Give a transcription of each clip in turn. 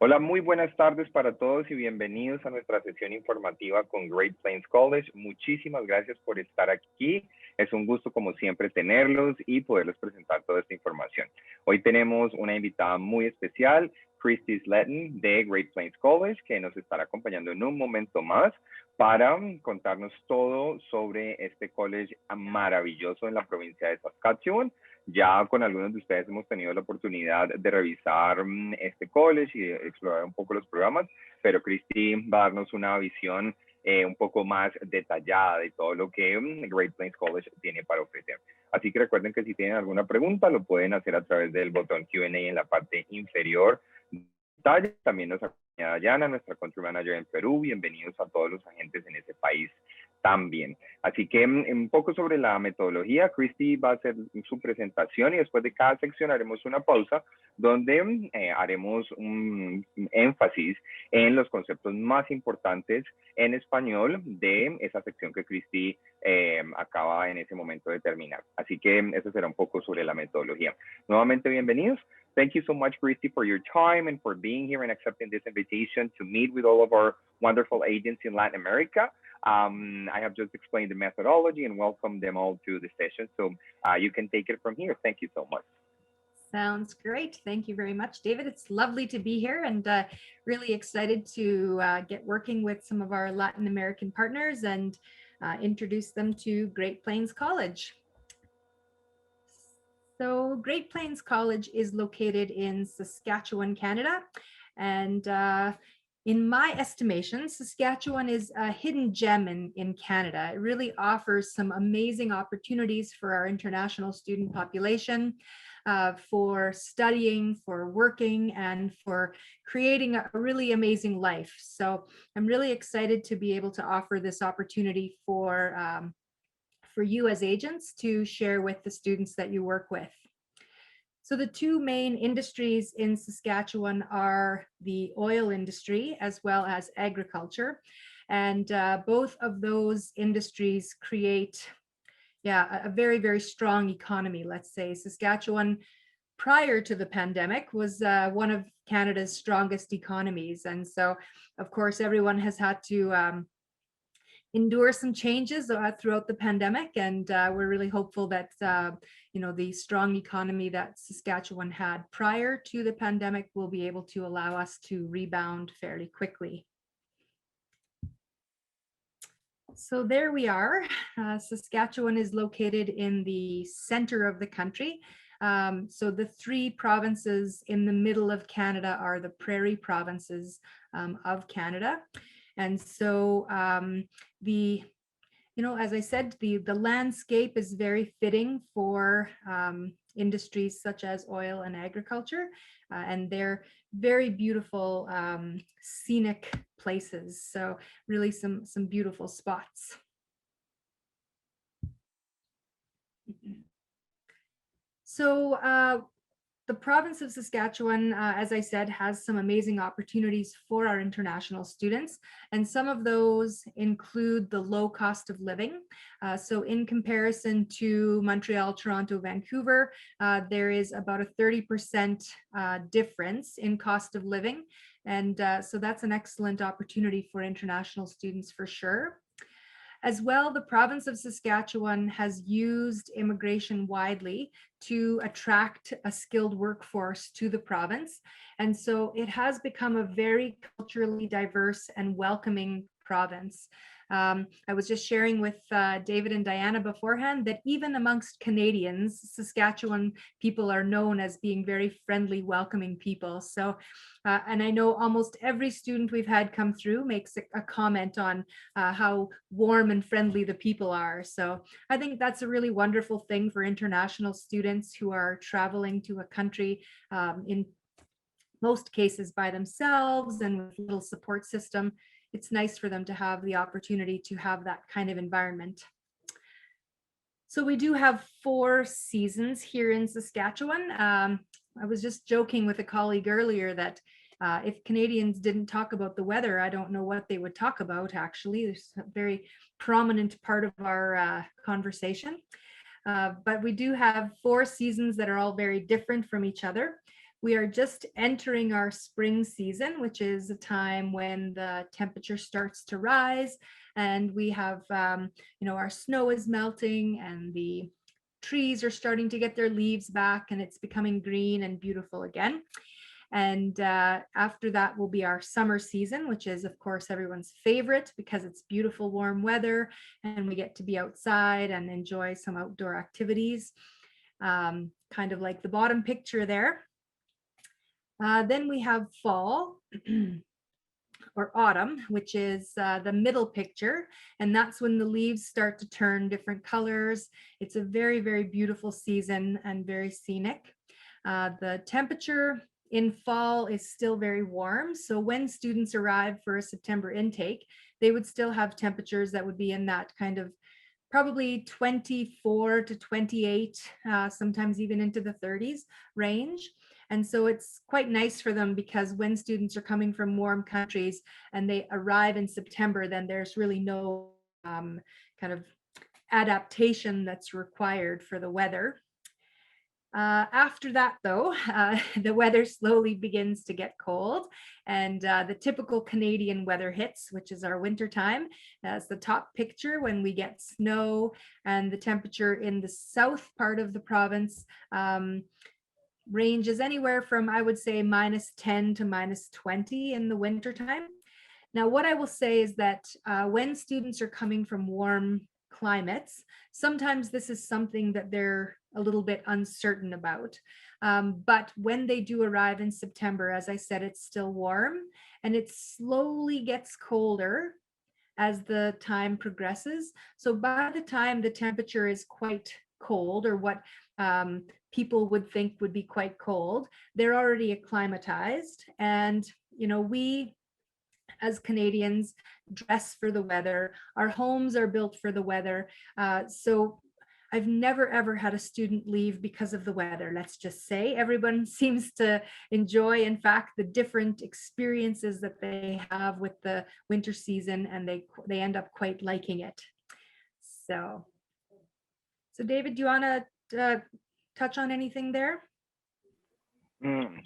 Hola, muy buenas tardes para todos y bienvenidos a nuestra sesión informativa con Great Plains College. Muchísimas gracias por estar aquí. Es un gusto, como siempre, tenerlos y poderles presentar toda esta información. Hoy tenemos una invitada muy especial, Kristy Sletten de Great Plains College, que nos estará acompañando en un momento más para contarnos todo sobre este college maravilloso en la provincia de Saskatchewan. Ya con algunos de ustedes hemos tenido la oportunidad de revisar este college y explorar un poco los programas, pero Kristy va a darnos una visión un poco más detallada de todo lo que Great Plains College tiene para ofrecer. Así que recuerden que si tienen alguna pregunta, lo pueden hacer a través del botón Q&A en la parte inferior. También nos acompaña Dayana, nuestra country manager en Perú. Bienvenidos a todos los agentes en ese país también. Así que un poco sobre la metodología, Kristy va a hacer su presentación y después de cada sección haremos una pausa donde haremos un énfasis en los conceptos más importantes en español de esa sección que Kristy acaba en ese momento de terminar. Así que eso será un poco sobre la metodología. Nuevamente, bienvenidos. Thank you so much, Kristy, for your time and for being here and accepting this invitation to meet with all of our wonderful agents in Latin America. I have just explained the methodology and welcomed them all to the session. So you can take it from here. Thank you so much. Sounds great. Thank you very much, David. It's lovely to be here and really excited to get working with some of our Latin American partners and introduce them to Great Plains College. So Great Plains College is located in Saskatchewan, Canada. And in my estimation, Saskatchewan is a hidden gem in Canada. It really offers some amazing opportunities for our international student population, for studying, for working, and for creating a really amazing life. So I'm really excited to be able to offer this opportunity for you as agents to share with the students that you work with. So the two main industries in Saskatchewan are the oil industry as well as agriculture. And both of those industries create a very, very strong economy, let's say. Saskatchewan, prior to the pandemic, was one of Canada's strongest economies. And so, of course, everyone has had to endure some changes throughout the pandemic, and we're really hopeful that the strong economy that Saskatchewan had prior to the pandemic will be able to allow us to rebound fairly quickly. So there we are. Saskatchewan is located in the center of the country. So the three provinces in the middle of Canada are the prairie provinces of Canada. And so as I said, the landscape is very fitting for industries such as oil and agriculture, and they're very beautiful scenic places. So really some beautiful spots. So the province of Saskatchewan, as I said, has some amazing opportunities for our international students. And some of those include the low cost of living. So in comparison to Montreal, Toronto, Vancouver, there is about a 30% difference in cost of living. And so that's an excellent opportunity for international students for sure. As well, the province of Saskatchewan has used immigration widely to attract a skilled workforce to the province. And so it has become a very culturally diverse and welcoming province. I was just sharing with David and Diana beforehand that even amongst Canadians, Saskatchewan people are known as being very friendly, welcoming people. So, and I know almost every student we've had come through makes a comment on how warm and friendly the people are. So I think that's a really wonderful thing for international students who are traveling to a country in most cases by themselves and with little support system. It's nice for them to have the opportunity to have that kind of environment. So we do have 4 seasons here in Saskatchewan. I was just joking with a colleague earlier that if Canadians didn't talk about the weather, I don't know what they would talk about, actually. It's a very prominent part of our conversation. But we do have 4 seasons that are all very different from each other. We are just entering our spring season, which is a time when the temperature starts to rise, and we have, our snow is melting and the trees are starting to get their leaves back, and it's becoming green and beautiful again. And after that will be our summer season, which is, of course, everyone's favorite because it's beautiful, warm weather, and we get to be outside and enjoy some outdoor activities, kind of like the bottom picture there. Then we have fall or autumn, which is the middle picture, and that's when the leaves start to turn different colors. It's a very, very beautiful season and very scenic. The temperature in fall is still very warm. So when students arrive for a September intake, they would still have temperatures that would be in that kind of probably 24 to 28, sometimes even into the 30s range. And so it's quite nice for them because when students are coming from warm countries and they arrive in September, then there's really no kind of adaptation that's required for the weather. After that, though, the weather slowly begins to get cold, and the typical Canadian weather hits, which is our winter time. That's the top picture when we get snow, and the temperature in the south part of the province ranges anywhere from, I would say, -10 to -20 in the winter time. Now, what I will say is that when students are coming from warm climates, sometimes this is something that they're a little bit uncertain about. But when they do arrive in September, as I said, it's still warm and it slowly gets colder as the time progresses. So by the time the temperature is quite cold, or what people would think would be quite cold, they're already acclimatized. And, we as Canadians dress for the weather. Our homes are built for the weather. So I've never, ever had a student leave because of the weather. Let's just say everyone seems to enjoy, in fact, the different experiences that they have with the winter season, and they end up quite liking it. So David, do you want to touch on anything there?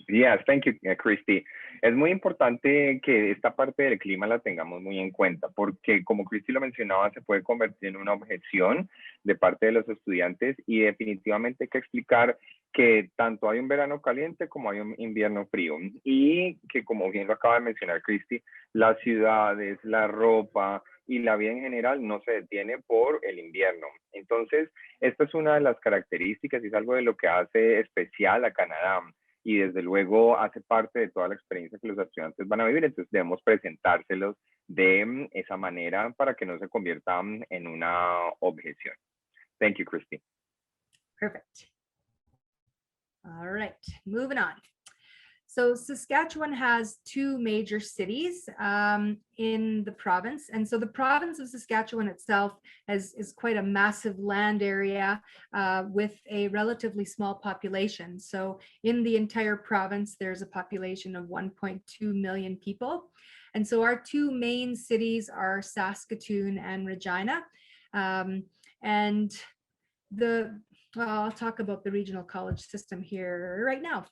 Yes, thank you, Kristy. Es muy importante que esta parte del clima la tengamos muy en cuenta, porque como Kristy lo mencionaba, se puede convertir en una objeción de parte de los estudiantes, y definitivamente hay que explicar que tanto hay un verano caliente como hay un invierno frío, y que, como bien lo acaba de mencionar Kristy, las ciudades, la ropa y la vida en general no se detiene por el invierno. Entonces, esta es una de las características y es algo de lo que hace especial a Canadá, y desde luego hace parte de toda la experiencia que los estudiantes van a vivir. Entonces debemos presentárselos de esa manera para que no se convierta en una objeción. Thank you, Kristy. Perfect. All right, moving on. So Saskatchewan has two major cities in the province. And so the province of Saskatchewan itself is quite a massive land area with a relatively small population. So in the entire province, there's a population of 1.2 million people. And so our two main cities are Saskatoon and Regina. Well, I'll talk about the regional college system here right now.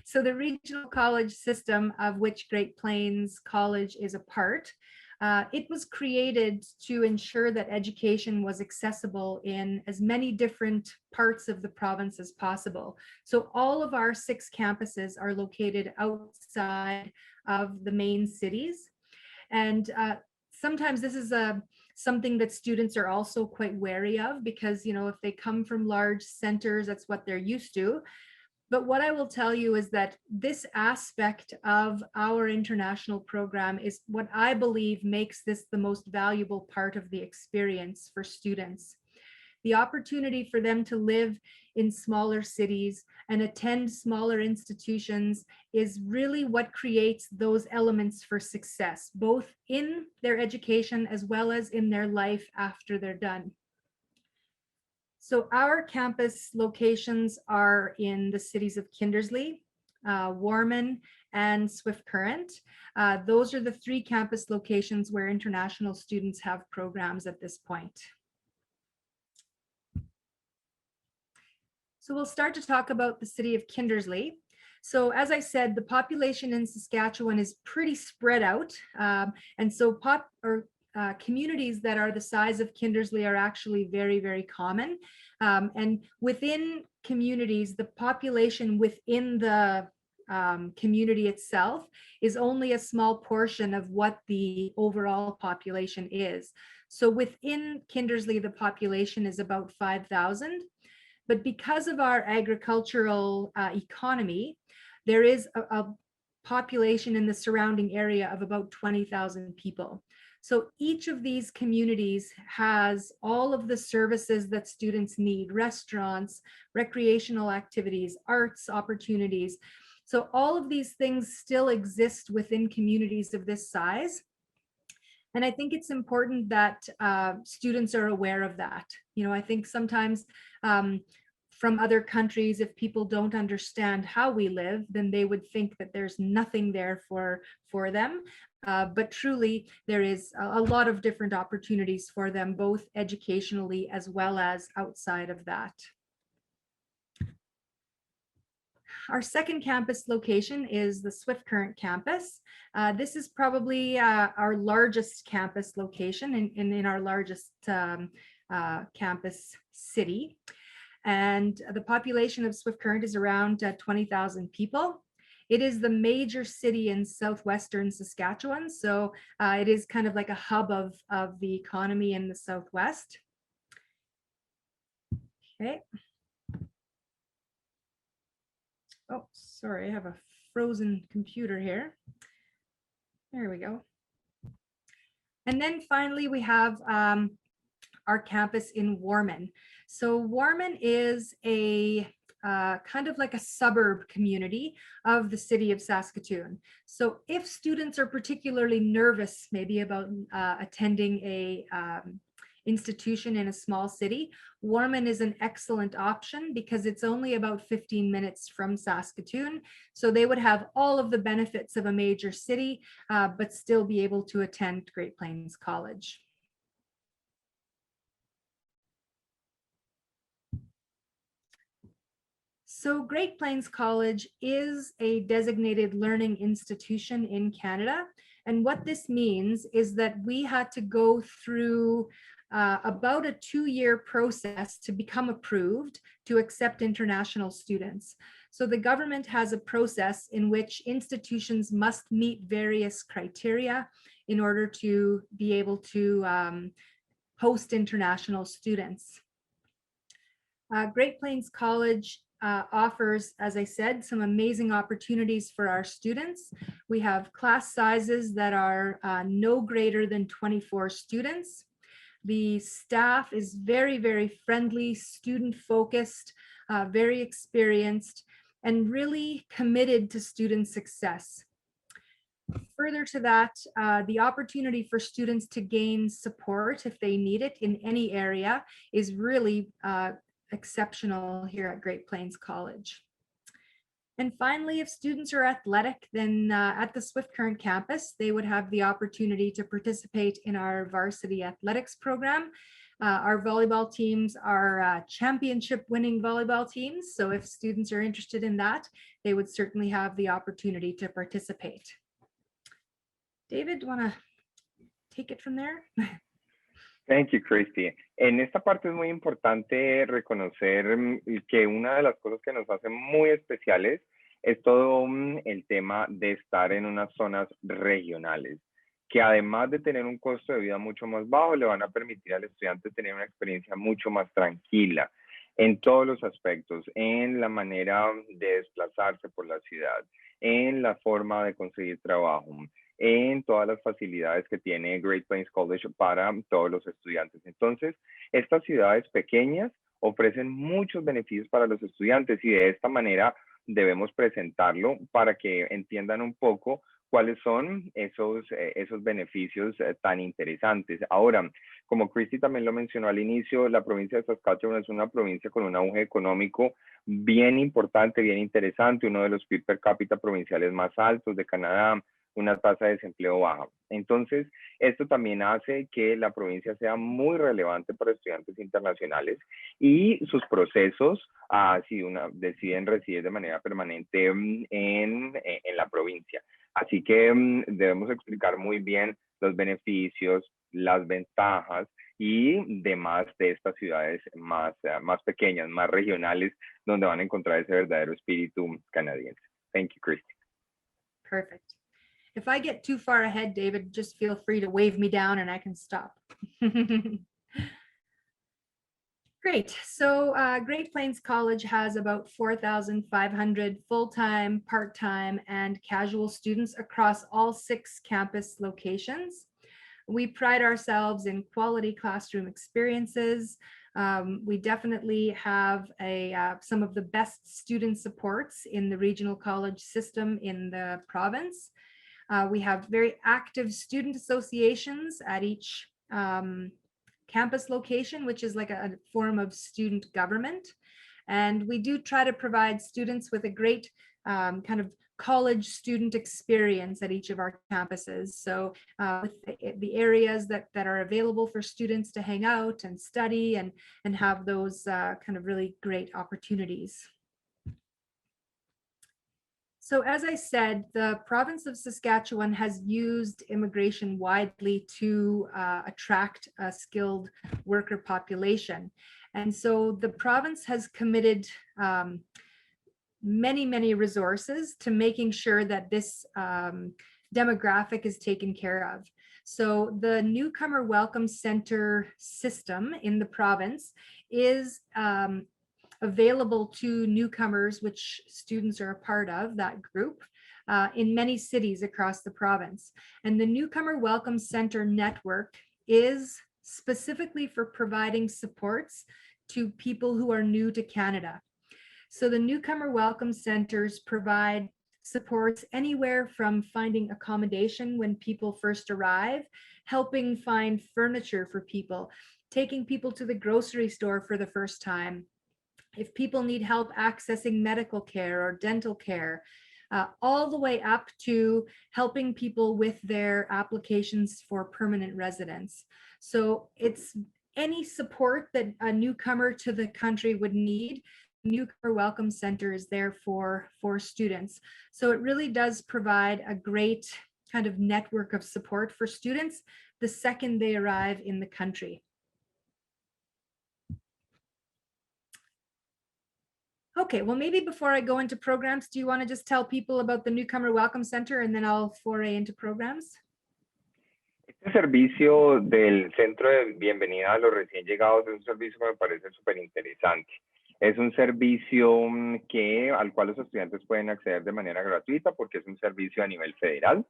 So the regional college system, of which Great Plains College is a part, it was created to ensure that education was accessible in as many different parts of the province as possible. So all of our 6 campuses are located outside of the main cities. And sometimes this is something that students are also quite wary of, because, if they come from large centers, that's what they're used to. But what I will tell you is that this aspect of our international program is what I believe makes this the most valuable part of the experience for students. The opportunity for them to live in smaller cities and attend smaller institutions is really what creates those elements for success, both in their education as well as in their life after they're done. So our campus locations are in the cities of Kindersley, Warman, and Swift Current. Those are the 3 campus locations where international students have programs at this point. So we'll start to talk about the city of Kindersley. So as I said, the population in Saskatchewan is pretty spread out. And so communities that are the size of Kindersley are actually very, very common. And within communities, the population within the community itself is only a small portion of what the overall population is. So within Kindersley, the population is about 5,000. But because of our agricultural economy, there is a population in the surrounding area of about 20,000 people. So each of these communities has all of the services that students need: restaurants, recreational activities, arts opportunities. So all of these things still exist within communities of this size. And I think it's important that students are aware of that. You know, I think sometimes from other countries, if people don't understand how we live, then they would think that there's nothing there for them. But truly, there is a lot of different opportunities for them, both educationally as well as outside of that. Our second campus location is the Swift Current campus. This is probably our largest campus location in our largest campus city. And the population of Swift Current is around 20,000 people. It is the major city in southwestern Saskatchewan. So it is kind of like a hub of the economy in the southwest. Okay. Oh, sorry, I have a frozen computer here. There we go. And then finally, we have our campus in Warman. So Warman is a kind of like a suburb community of the city of Saskatoon. So if students are particularly nervous maybe about attending a institution in a small city, Warman is an excellent option because it's only about 15 minutes from Saskatoon. So they would have all of the benefits of a major city, but still be able to attend Great Plains College. So Great Plains College is a designated learning institution in Canada. And what this means is that we had to go through about a 2-year process to become approved to accept international students. So the government has a process in which institutions must meet various criteria in order to be able to host international students. Great Plains College offers, as I said, some amazing opportunities for our students. We have class sizes that are no greater than 24 students. The staff is very, very friendly, student-focused, very experienced, and really committed to student success. Further to that, the opportunity for students to gain support if they need it in any area is really exceptional here at Great Plains College. And finally, if students are athletic, then at the Swift Current campus, they would have the opportunity to participate in our varsity athletics program. Our volleyball teams are championship winning volleyball teams. So if students are interested in that, they would certainly have the opportunity to participate. David, do you want to take it from there? Thank you, Kristy. En esta parte es muy importante reconocer que una de las cosas que nos hace muy especiales es todo el tema de estar en unas zonas regionales, que además de tener un costo de vida mucho más bajo, le van a permitir al estudiante tener una experiencia mucho más tranquila en todos los aspectos, en la manera de desplazarse por la ciudad, en la forma de conseguir trabajo, en todas las facilidades que tiene Great Plains College para todos los estudiantes. Entonces, estas ciudades pequeñas ofrecen muchos beneficios para los estudiantes y de esta manera debemos presentarlo para que entiendan un poco cuáles son esos beneficios tan interesantes. Ahora, como Kristy también lo mencionó al inicio, la provincia de Saskatchewan es una provincia con un auge económico bien importante, bien interesante, uno de los PIB per cápita provinciales más altos de Canadá, una tasa de desempleo baja. Entonces, esto también hace que la provincia sea muy relevante para estudiantes internacionales y sus procesos, si deciden residir de manera permanente en la provincia. Así que debemos explicar muy bien los beneficios, las ventajas y demás de estas ciudades más pequeñas, más regionales, donde van a encontrar ese verdadero espíritu canadiense. Thank you, Kristy. Perfect. If I get too far ahead, David, just feel free to wave me down and I can stop. Great. So Great Plains College has about 4,500 full-time, part-time, and casual students across all 6 campus locations. We pride ourselves in quality classroom experiences. We definitely have some of the best student supports in the regional college system in the province. We have very active student associations at each campus location, which is like a form of student government. And we do try to provide students with a great kind of college student experience at each of our campuses. So with the areas that are available for students to hang out and study and have those kind of really great opportunities. So as I said, the province of Saskatchewan has used immigration widely to attract a skilled worker population. And so the province has committed many resources to making sure that this demographic is taken care of. So the Newcomer Welcome Center system in the province is available to newcomers, which students are a part of that group, in many cities across the province. And the Newcomer Welcome Center network is specifically for providing supports to people who are new to Canada. So the Newcomer Welcome Centers provide supports anywhere from finding accommodation when people first arrive, helping find furniture for people, taking people to the grocery store for the first time, if people need help accessing medical care or dental care, all the way up to helping people with their applications for permanent residence. So it's any support that a newcomer to the country would need. Newcomer Welcome Center is there for students. So it really does provide a great kind of network of support for students the second they arrive in the country. Okay, well, maybe before I go into programs, do you want to just tell people about the Newcomer Welcome Center and then I'll foray into programs? Este servicio del Centro de Bienvenida a los Recién Llegados es un servicio que me parece súper interesante. Es un servicio al cual los estudiantes pueden acceder de manera gratuita porque es un servicio a nivel federal.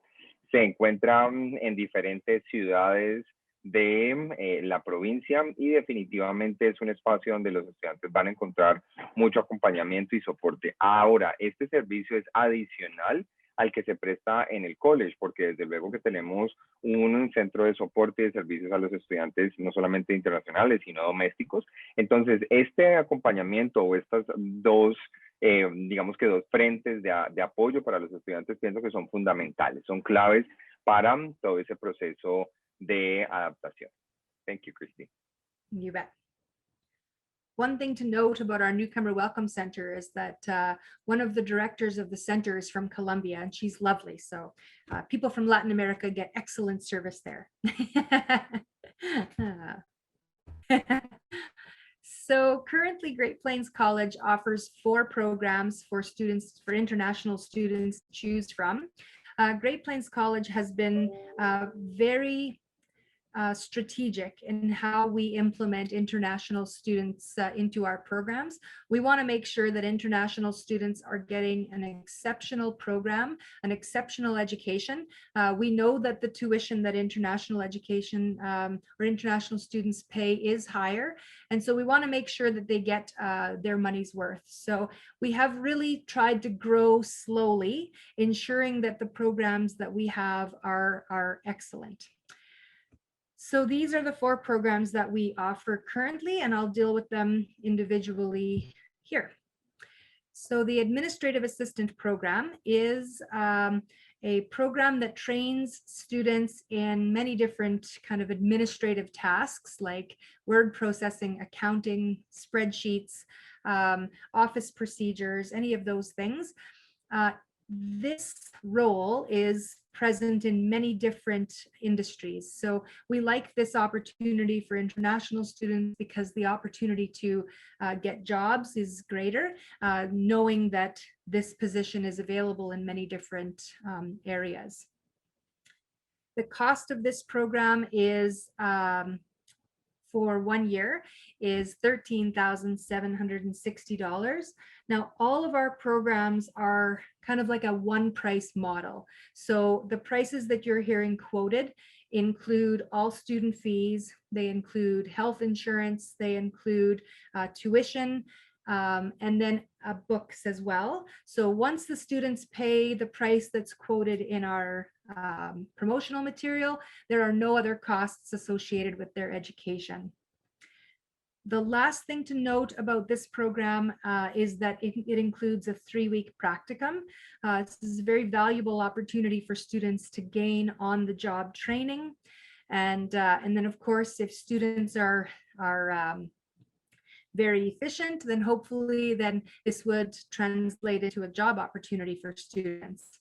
Se encuentra en diferentes ciudades de la provincia y definitivamente es un espacio donde los estudiantes van a encontrar mucho acompañamiento y soporte. Ahora, este servicio es adicional al que se presta en el college, porque desde luego que tenemos un centro de soporte y de servicios a los estudiantes, no solamente internacionales, sino domésticos. Entonces, este acompañamiento o estas dos, digamos que dos frentes de apoyo para los estudiantes, pienso que son fundamentales, son claves para todo ese proceso de adaptación. Thank you, Kristy. You bet. One thing to note about our Newcomer Welcome Center is that one of the directors of the center is from Colombia, and she's lovely. So people from Latin America get excellent service there. So currently, Great Plains College offers 4 programs for students, for international students to choose from. Great Plains College has been very strategic in how we implement international students into our programs. We want to make sure that international students are getting an exceptional program, an exceptional education. We know that the tuition that international education or international students pay is higher. And so we want to make sure that they get their money's worth. So we have really tried to grow slowly, ensuring that the programs that we have are excellent. So these are the 4 programs that we offer currently, and I'll deal with them individually here. So the Administrative Assistant Program is a program that trains students in many different kind of administrative tasks like word processing, accounting, spreadsheets, office procedures, any of those things. This role is present in many different industries. So we like this opportunity for international students because the opportunity to get jobs is greater, knowing that this position is available in many different areas. The cost of this program is for 1 year is $13,760. Now, all of our programs are kind of like a one price model. So the prices that you're hearing quoted include all student fees, they include health insurance, they include tuition, and then books as well. So once the students pay the price that's quoted in our promotional material, there are no other costs associated with their education. The last thing to note about this program is that it includes a 3-week practicum. This is a very valuable opportunity for students to gain on-the-job training. And then, of course, if students are very efficient, then hopefully then this would translate into a job opportunity for students.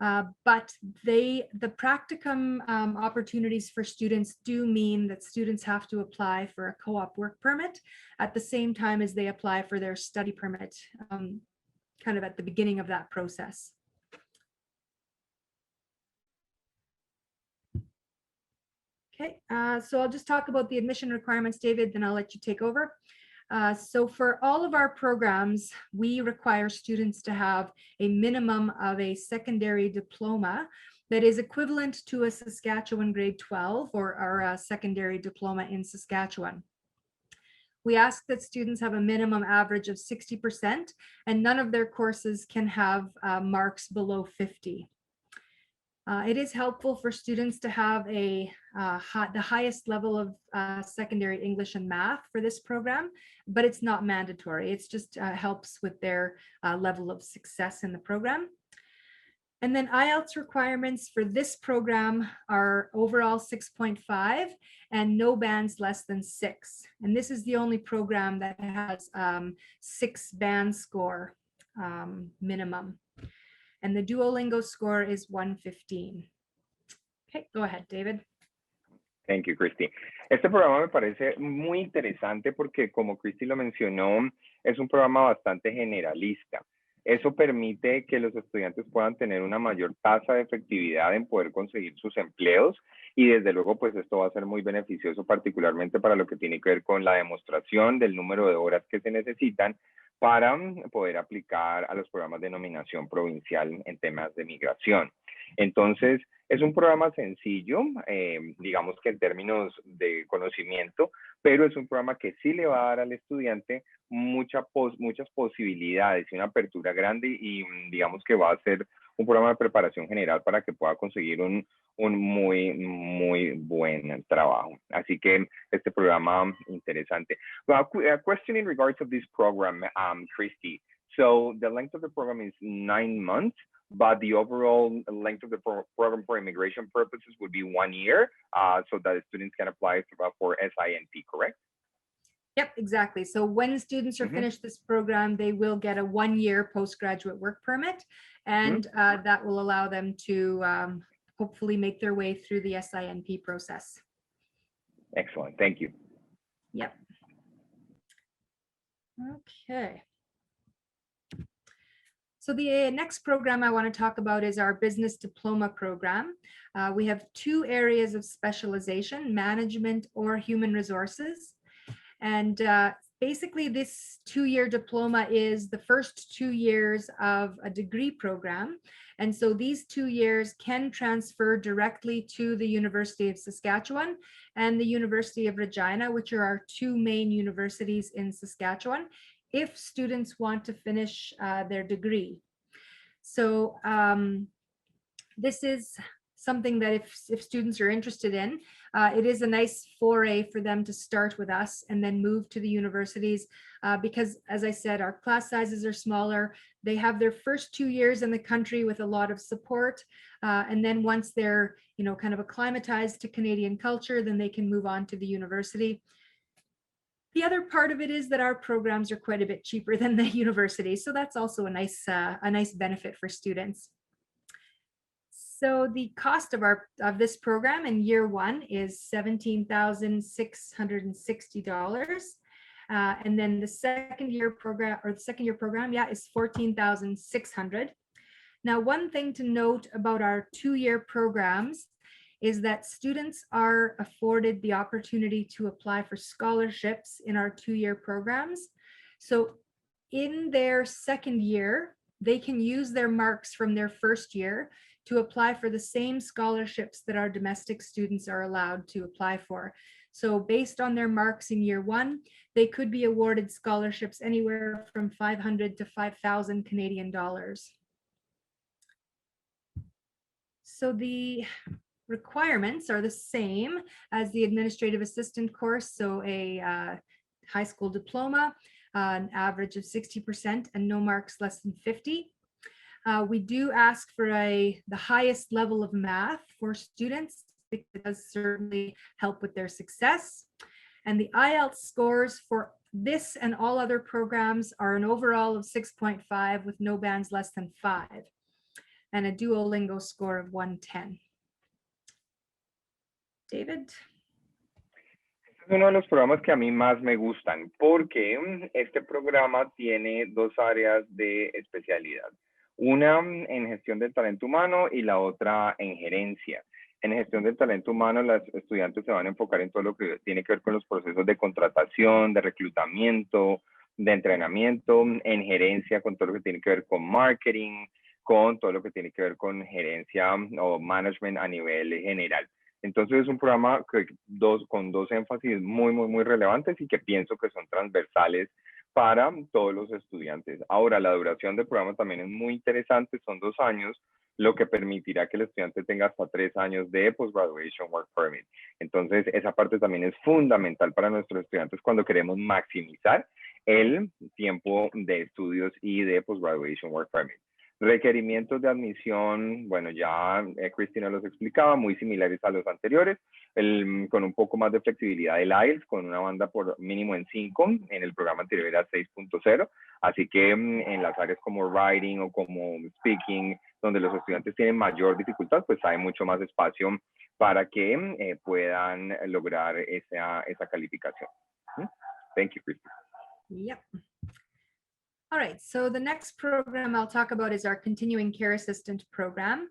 But the practicum opportunities for students do mean that students have to apply for a co-op work permit at the same time as they apply for their study permit, kind of at the beginning of that process. Okay, so I'll just talk about the admission requirements, David, then I'll let you take over. So for all of our programs, we require students to have a minimum of a secondary diploma that is equivalent to a Saskatchewan grade 12 or a secondary diploma in Saskatchewan. We ask that students have a minimum average of 60% and none of their courses can have marks below 50. It is helpful for students to have the highest level of secondary English and math for this program, but it's not mandatory. It's just helps with their level of success in the program. And then Ielts requirements for this program are overall 6.5 and no bands less than 6. And this is the only program that has 6 band score minimum. And the Duolingo score is 115. Okay, go ahead, David. Thank you, Kristy. Este programa me parece muy interesante porque, como Kristy lo mencionó, es un programa bastante generalista. Eso permite que los estudiantes puedan tener una mayor tasa de efectividad en poder conseguir sus empleos y desde luego pues esto va a ser muy beneficioso particularmente para lo que tiene que ver con la demostración del número de horas que se necesitan para poder aplicar a los programas de nominación provincial en temas de migración. Entonces, es un programa sencillo, digamos que en términos de conocimiento, pero es un programa que sí le va a dar al estudiante muchas posibilidades y una apertura grande y digamos que va a ser un programa de preparación general para que pueda conseguir un muy buen trabajo. Así que este programa interesante. Well, a question in regards of this program, Kristy. So the length of the program is 9 months, but the overall length of the program for immigration purposes would be 1 year, so that students can apply for SINP, correct? Yep, exactly. So when students are finished this program, they will get a 1-year postgraduate work permit, and that will allow them to hopefully make their way through the SINP process. Excellent, thank you. Yep. Okay. So the next program I want to talk about is our business diploma program. We have 2 areas of specialization, management or human resources. And basically this 2-year diploma is the first 2 years of a degree program. And so these 2 years can transfer directly to the University of Saskatchewan and the University of Regina, which are our 2 main universities in Saskatchewan, if students want to finish their degree. So this is something that if students are interested in, it is a nice foray for them to start with us and then move to the universities because, as I said, our class sizes are smaller. They have their first 2 years in the country with a lot of support. And then once they're, kind of acclimatized to Canadian culture, then they can move on to the university. The other part of it is that our programs are quite a bit cheaper than the university. So that's also a nice benefit for students. So the cost of this program in year one is $17,660. And then the second year program is $14,600. Now, one thing to note about our 2-year programs is that students are afforded the opportunity to apply for scholarships in our 2-year programs. So in their second year, they can use their marks from their first year to apply for the same scholarships that our domestic students are allowed to apply for. So based on their marks in year one, they could be awarded scholarships anywhere from 500 to 5,000 Canadian dollars. So the requirements are the same as the administrative assistant course. So a high school diploma, an average of 60% and no marks less than 50. We do ask for the highest level of math for students because it does certainly help with their success. And the Ielts scores for this and all other programs are an overall of 6.5 with no bands less than 5 and a Duolingo score of 110. David. Es uno de los programas que a mí más me gustan porque este programa tiene 2 áreas de especialidad. Una en gestión del talento humano y la otra en gerencia. En gestión del talento humano, los estudiantes se van a enfocar en todo lo que tiene que ver con los procesos de contratación, de reclutamiento, de entrenamiento, en gerencia con todo lo que tiene que ver con marketing, con todo lo que tiene que ver con gerencia o management a nivel general. Entonces es un programa con 2 énfasis muy relevantes y que pienso que son transversales para todos los estudiantes. Ahora, la duración del programa también es muy interesante, son 2 años, lo que permitirá que el estudiante tenga hasta 3 años de Post-Graduation Work Permit. Entonces, esa parte también es fundamental para nuestros estudiantes cuando queremos maximizar el tiempo de estudios y de Post-Graduation Work Permit. Requerimientos de admisión, bueno, ya Kristy nos los explicaba, muy similares a los anteriores, con un poco más de flexibilidad del IELTS, con una banda por mínimo en 5, en el programa anterior era 6.0, así que en las áreas como writing o como speaking, donde los estudiantes tienen mayor dificultad, pues hay mucho más espacio para que puedan lograr esa calificación. Thank you, Kristy. Yep. All right, so the next program I'll talk about is our Continuing Care Assistant program.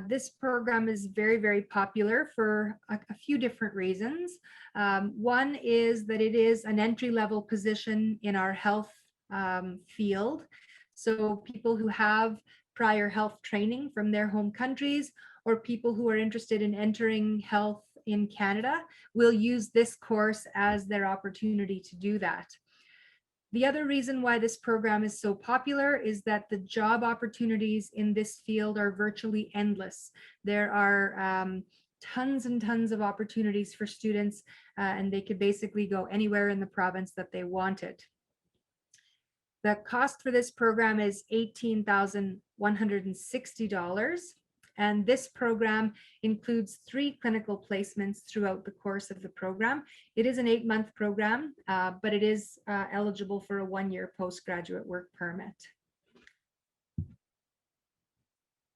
This program is very popular for a few different reasons. One is that it is an entry-level position in our health field. So people who have prior health training from their home countries or people who are interested in entering health in Canada will use this course as their opportunity to do that. The other reason why this program is so popular is that the job opportunities in this field are virtually endless. There are tons and tons of opportunities for students, and they could basically go anywhere in the province that they wanted. The cost for this program is $18,160. And this program includes 3 clinical placements throughout the course of the program. It is an 8-month program, but it is eligible for a 1-year postgraduate work permit.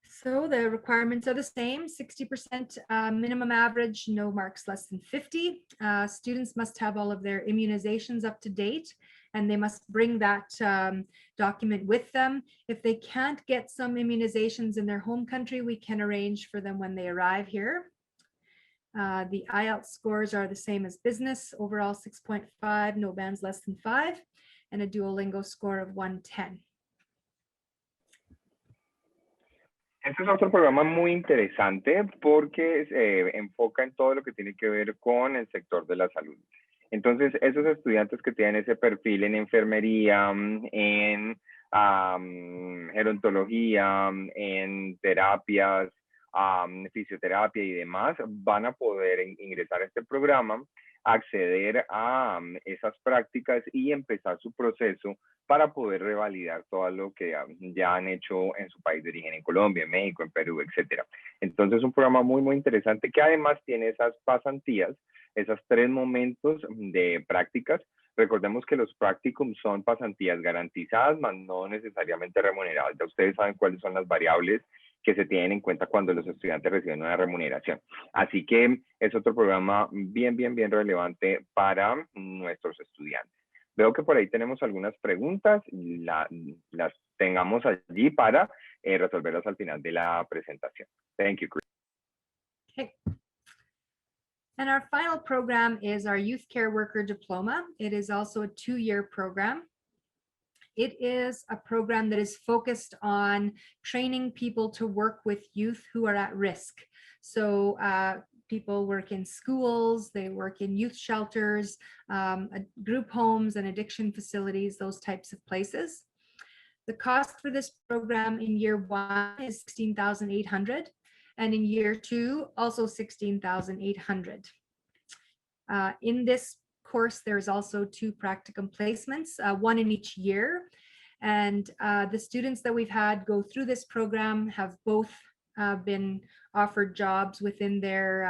So the requirements are the same, 60% minimum average, no marks less than 50. Students must have all of their immunizations up to date, and they must bring that document with them. If they can't get some immunizations in their home country, we can arrange for them when they arrive here. The Ielts scores are the same as business, overall 6.5, no bands less than 5, and a Duolingo score of 110. Este es otro programa muy interesante porque se enfoca en todo lo que tiene que ver con el sector de la salud. Entonces, esos estudiantes que tienen ese perfil en enfermería, en gerontología, en terapias fisioterapia y demás, van a poder ingresar a este programa, acceder a esas prácticas y empezar su proceso para poder revalidar todo lo que ya han hecho en su país de origen, en Colombia, en México, en Perú, etcétera. Entonces es un programa muy, muy interesante que además tiene esas pasantías, esos 3 momentos de prácticas. Recordemos que los practicums son pasantías garantizadas, mas no necesariamente remuneradas. Ya ustedes saben cuáles son las variables que se tienen en cuenta cuando los estudiantes reciben una remuneración. Así que es otro programa bien, bien, bien relevante para nuestros estudiantes. Veo que por ahí tenemos algunas preguntas, las tengamos allí para resolverlas al final de la presentación. Thank you, Chris. Okay. And our final program is our Youth Care Worker Diploma. It is also a 2-year program. It is a program that is focused on training people to work with youth who are at risk. So people work in schools, they work in youth shelters, group homes and addiction facilities, those types of places. The cost for this program in year 1 is $16,800, and in year 2 also $16,800. In this course, there's also 2 practicum placements, 1 in each year. And the students that we've had go through this program have both been offered jobs within their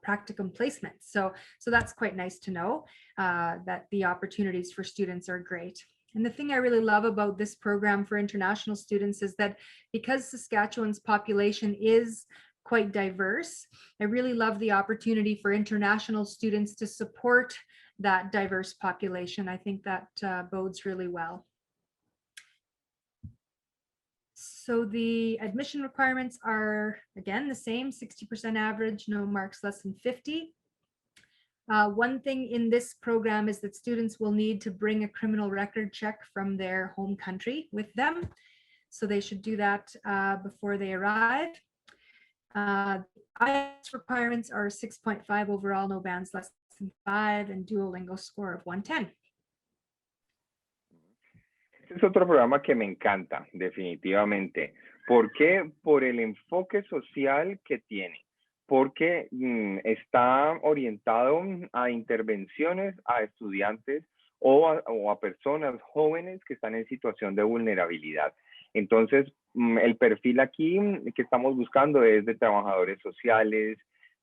practicum placements. So that's quite nice to know that the opportunities for students are great. And the thing I really love about this program for international students is that because Saskatchewan's population is quite diverse, I really love the opportunity for international students to support that diverse population. I think that bodes really well. So the admission requirements are, again, the same, 60% average, no marks less than 50. One thing in this program is that students will need to bring a criminal record check from their home country with them. So they should do that before they arrive. Ielts requirements are 6.5 overall, no bands less than 5, and Duolingo score of 110. Este es otro programa que me encanta, definitivamente. ¿Por qué? Por el enfoque social que tiene. Porque está orientado a intervenciones a estudiantes o a personas jóvenes que están en situación de vulnerabilidad. Entonces, el perfil aquí que estamos buscando es de trabajadores sociales,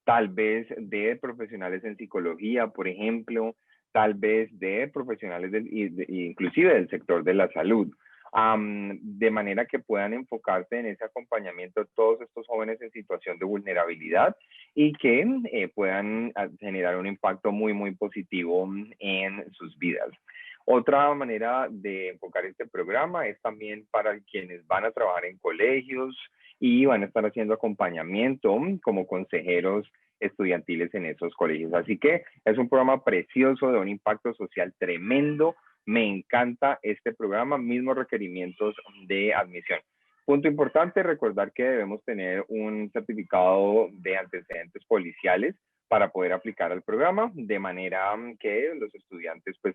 tal vez de profesionales en psicología, por ejemplo, tal vez de profesionales inclusive del sector de la salud, de manera que puedan enfocarse en ese acompañamiento de todos estos jóvenes en situación de vulnerabilidad y que puedan generar un impacto muy, muy positivo en sus vidas. Otra manera de enfocar este programa es también para quienes van a trabajar en colegios y van a estar haciendo acompañamiento como consejeros estudiantiles en esos colegios. Así que es un programa precioso de un impacto social tremendo. Me encanta este programa, mismos requerimientos de admisión. Punto importante, recordar que debemos tener un certificado de antecedentes policiales para poder aplicar al programa, de manera que los estudiantes, pues,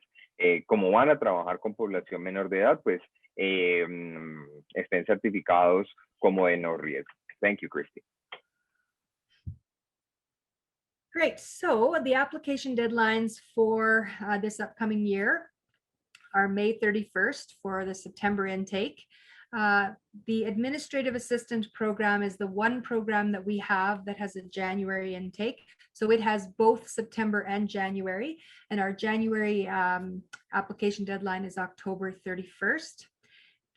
como van a trabajar con población menor de edad, pues, estén certificados como de no riesgo. Thank you, Kristy. Great. So the application deadlines for this upcoming year are May 31st for the September intake. The administrative assistant program is the one program that we have that has a January intake. So it has both September and January, and our January application deadline is October 31st.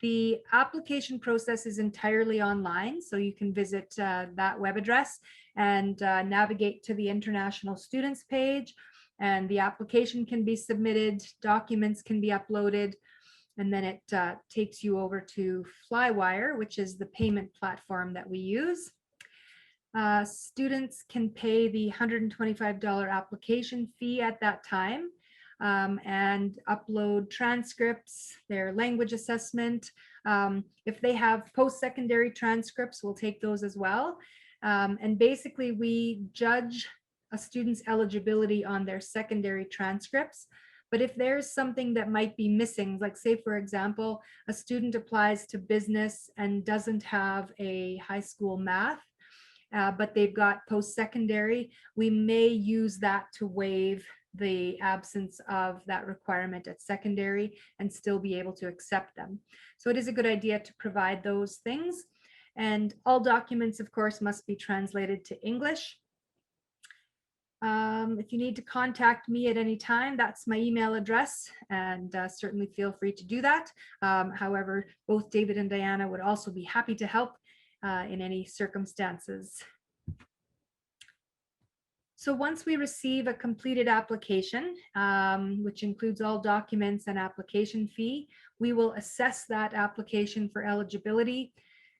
The application process is entirely online, so you can visit that web address and navigate to the International Students page, and the application can be submitted, documents can be uploaded, and then it takes you over to Flywire, which is the payment platform that we use. Students can pay the $125 application fee at that time and upload transcripts, their language assessment. If they have post-secondary transcripts, we'll take those as well. And basically, we judge a student's eligibility on their secondary transcripts, But if there's something that might be missing, like say, for example, a student applies to business and doesn't have a high school math, but they've got post-secondary, we may use that to waive the absence of that requirement at secondary and still be able to accept them. So it is a good idea to provide those things. And all documents, of course, must be translated to English. If you need to contact me at any time, that's my email address, and certainly feel free to do that. However, both David and Diana would also be happy to help in any circumstances. So once we receive a completed application, which includes all documents and application fee, we will assess that application for eligibility.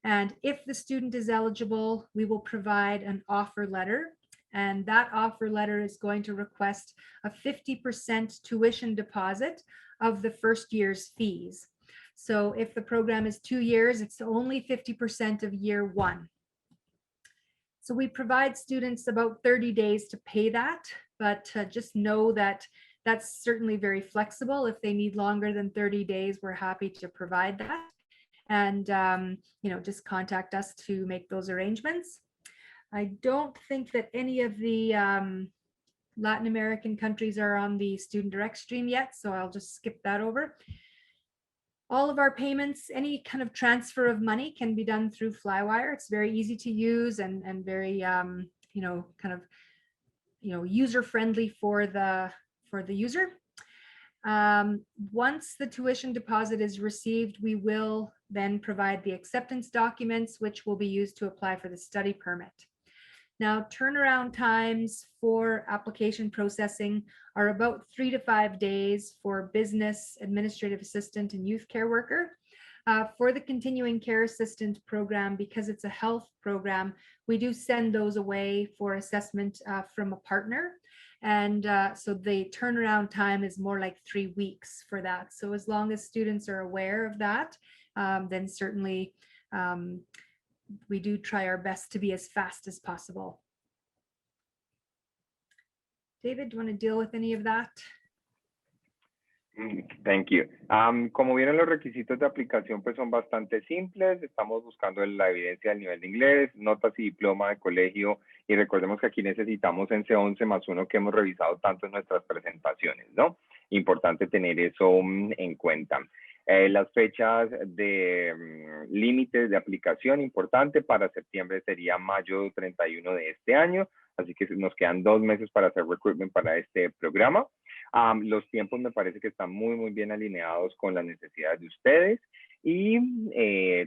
And if the student is eligible, we will provide an offer letter. And that offer letter is going to request a 50% tuition deposit of the first year's fees. So if the program is 2 years, it's only 50% of year one. So we provide students about 30 days to pay that, but just know that that's certainly very flexible. If they need longer than 30 days, we're happy to provide that. And, just contact us to make those arrangements. I don't think that any of the Latin American countries are on the student direct stream yet, so I'll just skip that over. All of our payments, any kind of transfer of money can be done through Flywire. It's very easy to use and very, user friendly for the user. Once the tuition deposit is received, we will then provide the acceptance documents, which will be used to apply for the study permit. Now, turnaround times for application processing are about 3 to 5 days for business, administrative assistant, and youth care worker. For the continuing care assistant program, because it's a health program, we do send those away for assessment from a partner. And so the turnaround time is more like 3 weeks for that. So as long as students are aware of that, then certainly we do try our best to be as fast as possible. David, do you want to deal with any of that? Thank you. Como vieron, los requisitos de aplicación pues son bastante simples. Estamos buscando la evidencia del nivel de inglés, notas y diploma de colegio, y recordemos que aquí necesitamos en C11+1 que hemos revisado tanto en nuestras presentaciones, ¿no? Importante tener eso en cuenta. Las fechas de límites de aplicación, importante, para septiembre sería mayo 31 de este año, así que nos quedan 2 meses para hacer recruitment para este programa. Los tiempos me parece que están muy bien alineados con las necesidades de ustedes, y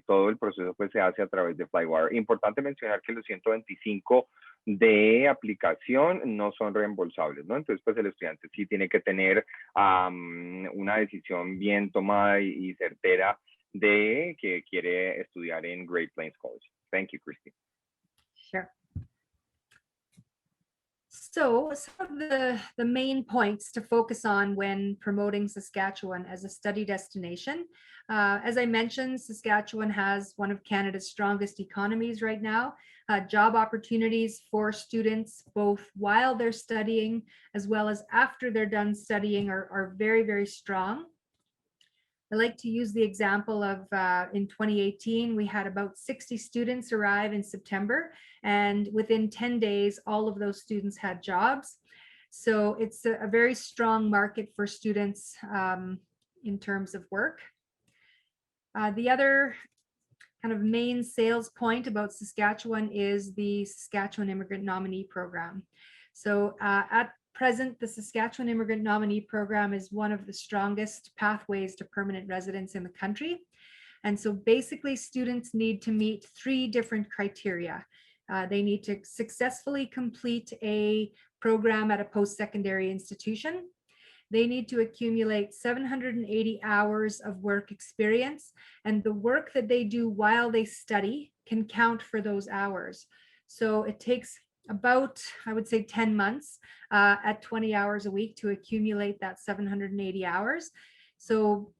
todo el proceso pues se hace a través de Flywire. Importante mencionar que los 125 de aplicación no son reembolsables, ¿no? Entonces pues el estudiante sí tiene que tener una decisión bien tomada y certera de que quiere estudiar en Great Plains College. Thank you, Kristy. Sure. So some of the main points to focus on when promoting Saskatchewan as a study destination. As I mentioned, Saskatchewan has one of Canada's strongest economies right now. Job opportunities for students, both while they're studying as well as after they're done studying, are very strong. I like to use the example of in 2018, we had about 60 students arrive in September, and within 10 days, all of those students had jobs. So it's a very strong market for students in terms of work. The other kind of main sales point about Saskatchewan is the Saskatchewan Immigrant Nominee Program. So at present, the Saskatchewan Immigrant Nominee Program is one of the strongest pathways to permanent residence in the country. And so basically, students need to meet 3 different criteria. They need to successfully complete a program at a post-secondary institution. They need to accumulate 780 hours of work experience, and the work that they do while they study can count for those hours. So it takes about, I would say, 10 months at 20 hours a week to accumulate that 780 hours. So,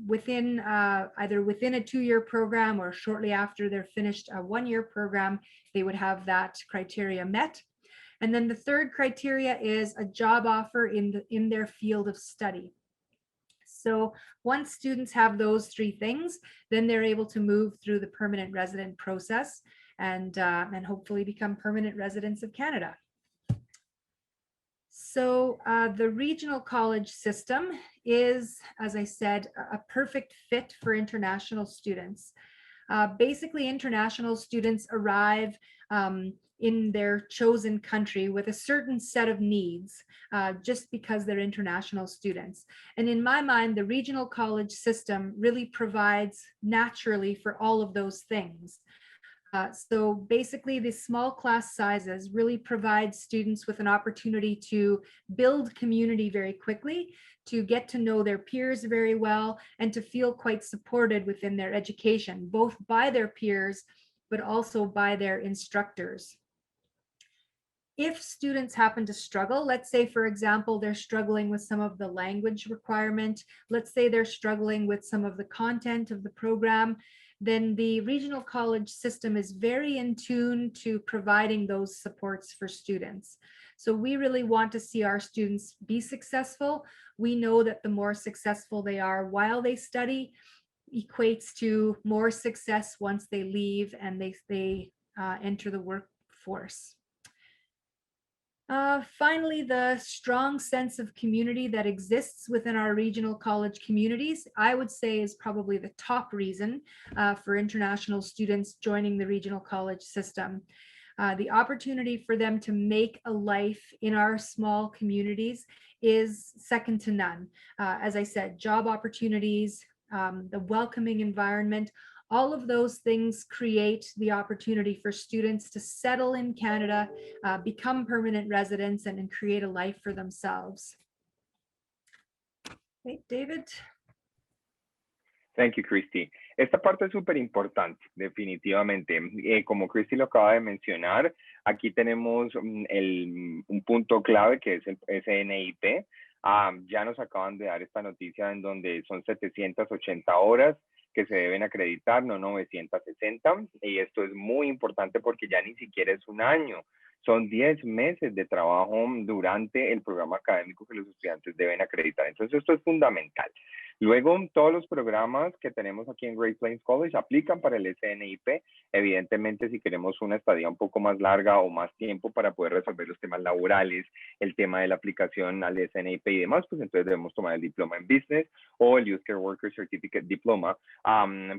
within either within a 2-year program or shortly after they're finished a 1-year program, they would have that criteria met. And then the third criteria is a job offer in their field of study. So once students have those three things, then they're able to move through the permanent resident process and hopefully become permanent residents of Canada. So the regional college system is, as I said, a perfect fit for international students. Basically, international students arrive in their chosen country with a certain set of needs just because they're international students. And in my mind, the regional college system really provides naturally for all of those things. So basically, the small class sizes really provide students with an opportunity to build community very quickly, to get to know their peers very well, and to feel quite supported within their education, both by their peers, but also by their instructors. If students happen to struggle, let's say, for example, they're struggling with some of the language requirement, let's say they're struggling with some of the content of the program, then the regional college system is very in tune to providing those supports for students. So we really want to see our students be successful. We know that the more successful they are while they study equates to more success once they leave and they enter the workforce. Finally, the strong sense of community that exists within our regional college communities, I would say, is probably the top reason for international students joining the regional college system. The opportunity for them to make a life in our small communities is second to none. As I said, job opportunities, the welcoming environment, all of those things create the opportunity for students to settle in Canada, become permanent residents, and create a life for themselves. Okay, David. Thank you, Kristy. Esta parte es súper importante, definitivamente. Como Kristy lo acaba de mencionar, aquí tenemos un punto clave que es el SNIP. Ya nos acaban de dar esta noticia en donde son 780 horas que se deben acreditar, no 960. Y esto es muy importante porque ya ni siquiera es un año. Son 10 meses de trabajo durante el programa académico que los estudiantes deben acreditar. Entonces, esto es fundamental. Luego, todos los programas que tenemos aquí en Great Plains College aplican para el SNIP. Evidentemente, si queremos una estadía un poco más larga o más tiempo para poder resolver los temas laborales, el tema de la aplicación al SNIP y demás, pues entonces debemos tomar el Diploma en Business o el Youth Care Worker Certificate Diploma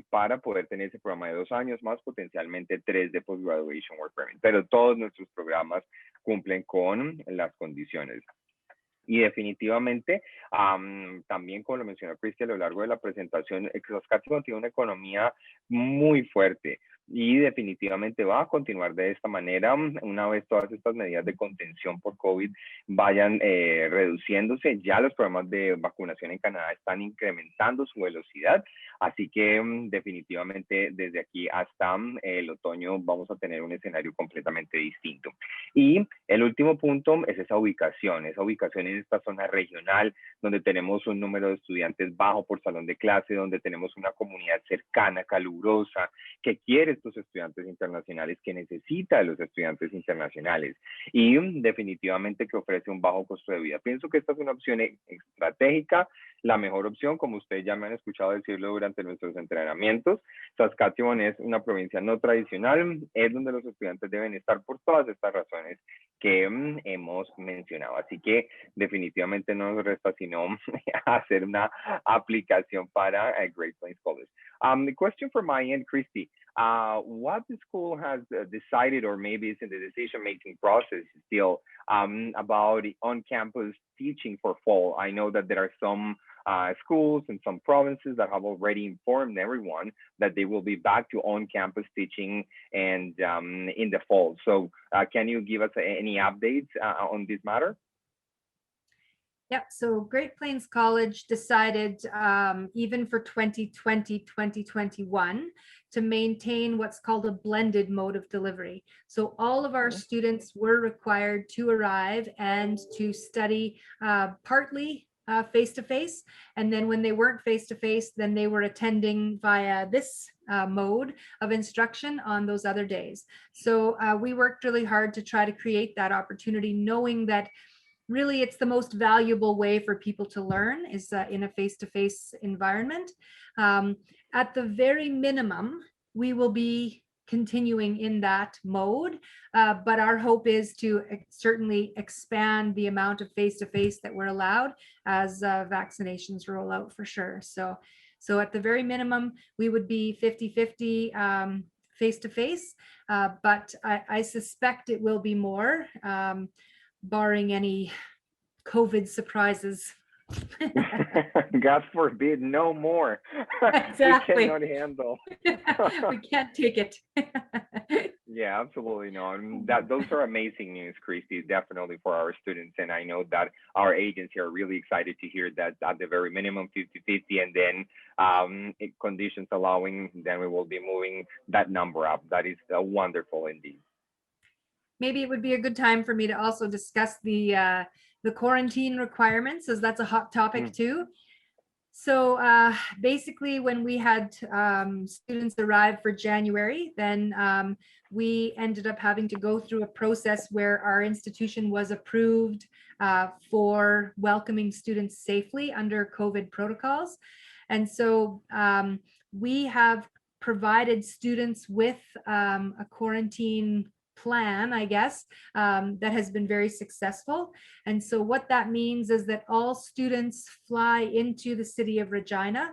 para poder tener ese programa de 2 años más, potencialmente 3 de Postgraduation Work Permit. Pero todos nuestros programas cumplen con las condiciones. Y definitivamente, también como lo mencionó Kristy a lo largo de la presentación, Saskatchewan tiene una economía muy fuerte y definitivamente va a continuar de esta manera una vez todas estas medidas de contención por COVID vayan reduciéndose. Ya los programas de vacunación en Canadá están incrementando su velocidad, así que definitivamente desde aquí hasta el otoño vamos a tener un escenario completamente distinto. Y el último punto es esa ubicación en esta zona regional, donde tenemos un número de estudiantes bajo por salón de clase, donde tenemos una comunidad cercana, calurosa, que quiere estos estudiantes internacionales, que necesita de los estudiantes internacionales y definitivamente que ofrece un bajo costo de vida. Pienso que esta es una opción estratégica, la mejor opción, como ustedes ya me han escuchado decirlo durante nuestros entrenamientos. Saskatchewan es una provincia no tradicional, es donde los estudiantes deben estar por todas estas razones que hemos mencionado. Así que definitivamente no nos resta sino hacer una aplicación para Great Plains College. The question for my end, Kristy, what the school has decided, or maybe it's in the decision-making process still, about on-campus teaching for fall. I know that there are some schools in some provinces that have already informed everyone that they will be back to on-campus teaching and in the fall. So can you give us any updates on this matter? Yeah, so Great Plains College decided even for 2020, 2021 to maintain what's called a blended mode of delivery. So all of our students were required to arrive and to study partly face-to-face. And then when they weren't face-to-face, then they were attending via this mode of instruction on those other days. So we worked really hard to try to create that opportunity, knowing that really it's the most valuable way for people to learn is in a face-to-face environment. At the very minimum, we will be continuing in that mode, but our hope is to certainly expand the amount of face-to-face that we're allowed as vaccinations roll out, for sure. So at the very minimum, we would be 50-50 face-to-face, but I suspect it will be more, barring any COVID surprises. God forbid, no more. Exactly. We cannot handle. We can't take it. Yeah, absolutely. No, and those are amazing news, Kristy, definitely for our students. And I know that our agents here are really excited to hear that at the very minimum 50-50, and then conditions allowing, then we will be moving that number up. That is wonderful indeed. Maybe it would be a good time for me to also discuss the quarantine requirements, as that's a hot topic too. So basically, when we had students arrive for January, then we ended up having to go through a process where our institution was approved for welcoming students safely under COVID protocols. And so we have provided students with a quarantine plan, I guess, that has been very successful. And so what that means is that all students fly into the city of Regina.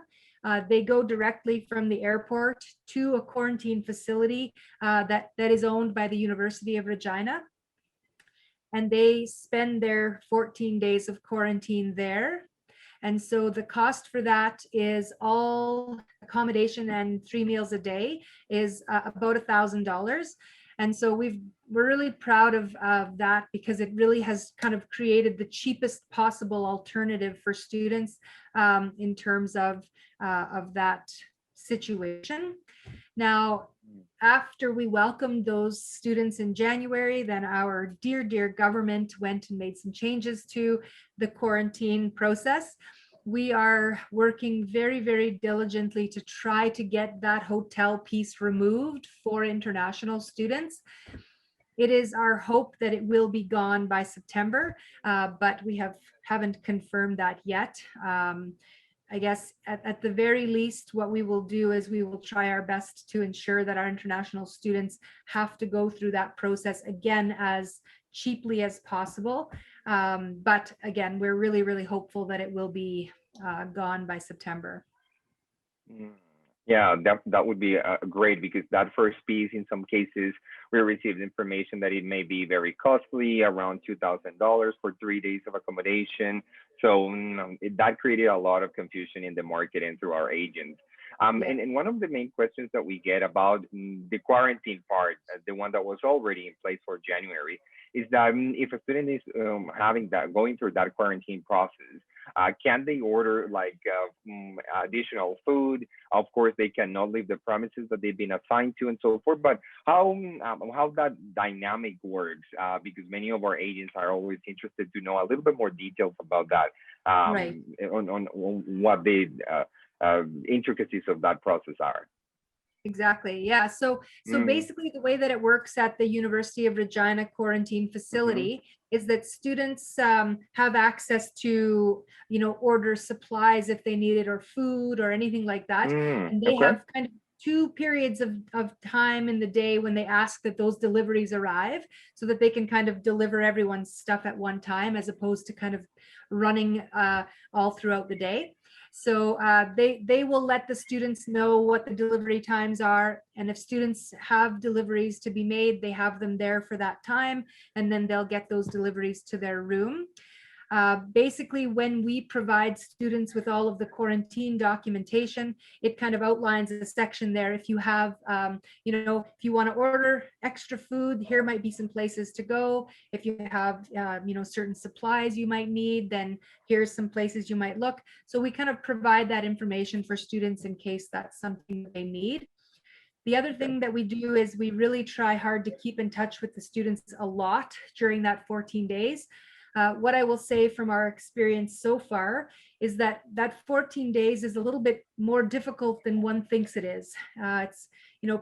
They go directly from the airport to a quarantine facility that is owned by the University of Regina. And they spend their 14 days of quarantine there. And so the cost for that is all accommodation and 3 meals a day is about $1,000. And so we're really proud of that, because it really has kind of created the cheapest possible alternative for students in terms of that situation. Now, after we welcomed those students in January, then our dear government went and made some changes to the quarantine process. We are working very diligently to try to get that hotel piece removed for international students. It is our hope that it will be gone by September, but we haven't confirmed that yet. I guess at the very least, what we will do is we will try our best to ensure that our international students have to go through that process again as cheaply as possible. But again, we're really hopeful that it will be gone by September. Yeah, that would be great, because that first piece, in some cases, we received information that it may be very costly, around $2,000 for 3 days of accommodation. So that created a lot of confusion in the market and through our agents. And one of the main questions that we get about the quarantine part, the one that was already in place for January, is that if a student is going through that quarantine process, can they order like additional food? Of course, they cannot leave the premises that they've been assigned to and so forth. But how that dynamic works, because many of our agents are always interested to know a little bit more details about that, on what the intricacies of that process are. Exactly. Yeah. So basically the way that it works at the University of Regina quarantine facility is that students have access to, order supplies if they need it, or food or anything like that. And they have kind of 2 periods of time in the day when they ask that those deliveries arrive, so that they can kind of deliver everyone's stuff at one time, as opposed to kind of running all throughout the day. So they will let the students know what the delivery times are. And if students have deliveries to be made, they have them there for that time, and then they'll get those deliveries to their room. Basically, when we provide students with all of the quarantine documentation, it kind of outlines a section there. If you have, if you want to order extra food, here might be some places to go. If you have, certain supplies you might need, then here's some places you might look. So we kind of provide that information for students in case that's something that they need. The other thing that we do is we really try hard to keep in touch with the students a lot during that 14 days. What I will say from our experience so far is that that 14 days is a little bit more difficult than one thinks it is. It's,